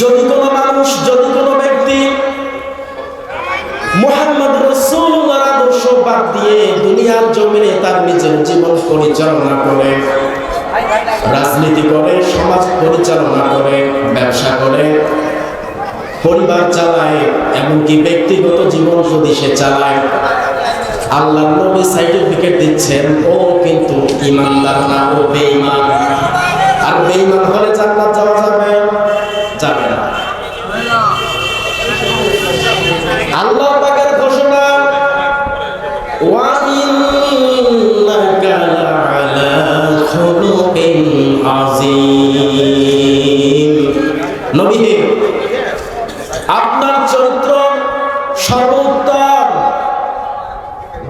যদি কোনো মানুষ, যদি কোনো ব্যক্তি মুহাম্মদ রাসূলুল্লাহর আদর্শ বাদ দিয়ে দুনিয়ার জমিনে তার নিজের জীবন পরিচালনা করে, রাজনীতি করে, সমাজ পরিচালনা করে, ব্যবসা করে, পরিবার চালায়, এমনকি ব্যক্তিগত জীবন যদি সে চালায়, আল্লাহর নবী সার্টিফিকেট দিচ্ছেন ও কিন্তু ঈমানদার না, ও বেঈমান। আর বেঈমান হলে জান্নাত যাওয়া যাবে? যাবে না। আল্লাহ পাকের ঘোষণা, ওয়া ইন্নাকা লাআলা খুলুকিন আযীম। নবী হে, আপনার চরিত্র সর্বোত্তম।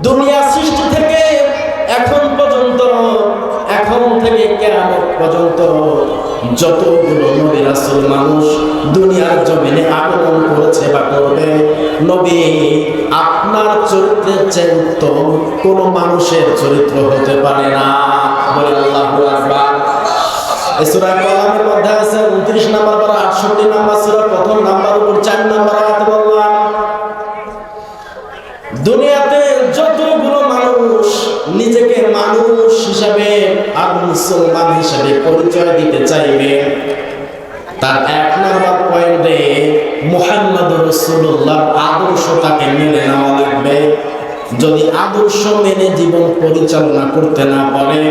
দুনিয়া সৃষ্টি থেকে এখন পর্যন্ত, এখন থেকে কিয়ামত পর্যন্ত যতগুলো নবী রাসূল মানুষ দুনিয়ার জমিনে আগমন করেছে বা করবে, নবী আপনার চরিত্রের চেয়ে উত্তম কোন মানুষের চরিত্র হতে পারে না। বলে আল্লাহু আকবার। এই সূরা কলামের মধ্যে আছে 29 নম্বর পারা 68 নম্বর সূরা প্রথম নাম্বার উপর 4 নম্বর আয়াতে বললাম, দুনিয়াতে যতগুলো মানুষ নিজেকে মানুষ হিসাবে আর মুসলমান হিসাবে পরিচয় দিতে চাইবে, তার 1 নম্বর পয়েন্টে মুহাম্মদুর রাসূলুল্লাহর আদর্শটাকে মেনে নেওয়া লাগবে। যদি আদর্শ মেনে জীবন পরিচালনা করতে না পারে,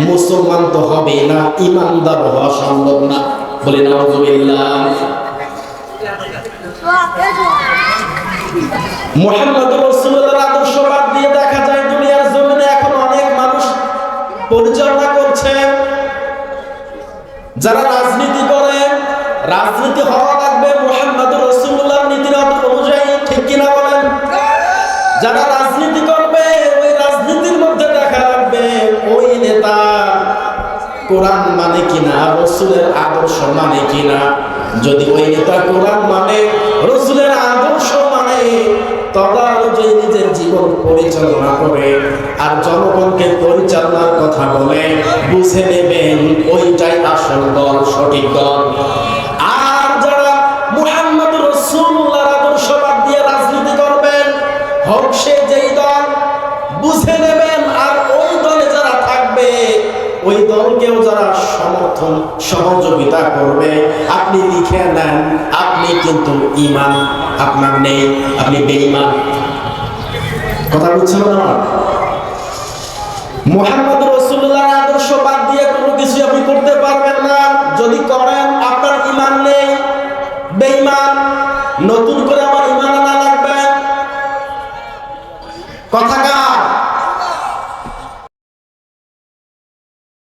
মুসলমান তো হবে না, ঈমানদার হওয়া সম্ভব না। বলে নাউযুবিল্লাহ। মুহাম্মদুর রাসূলুল্লাহর আদর্শ বাদ দিয়ে দেখা যায় দুনিয়ার জমিনে এখন অনেক মানুষ পরিচালনা করছে, যারা রাজনীতি করে। রাজনীতি হওয়া লাগবে মুহাম্মদুর রাসূলুল্লাহর নীতির অনুযায়ী, ঠিক কিনা বলেন? যারা রাজনীতি করবে ওই রাজনীতির মধ্যে দেখা লাগবে ওই নেতা কোরআন মানে কিনা, রাসূলের আদর্শ মানে কিনা। যদি ওই নেতা কোরআন মানে, রাসূলের আদর্শ মানে, তবে অনুযায়ী নিজের জীবন পরিচালনা করে আর জনগণকে পরিচালনার কথা বলে, বুঝে নেবেন ওইটাই আসল দল, সঠিক দল। আর যারা মুহাম্মদুর রাসূলুল্লাহর আদর্শ বাদ দিয়ে রাজনীতি করবেন, হোক সে যেই দল, বুঝে নেবেন আর ওই দলে যারা থাকবে, ওই দলকেও যারা সমর্থন সহযোগিতা করবে, আপনি লিখে নেন আপনি কিন্তু ঈমান আপনার নেই, আপনি বেঈমান। কথা বুঝছেন না? মুহাম্মদুর রাসূলুল্লাহর আদর্শ বাদ দিয়ে কোনো কিছু আপনি করতে পারবেন না। যদি করেন আপনার ঈমান নেই, বেঈমান। নতুন করে আমার ঈমান আনা লাগবে। কথা কার?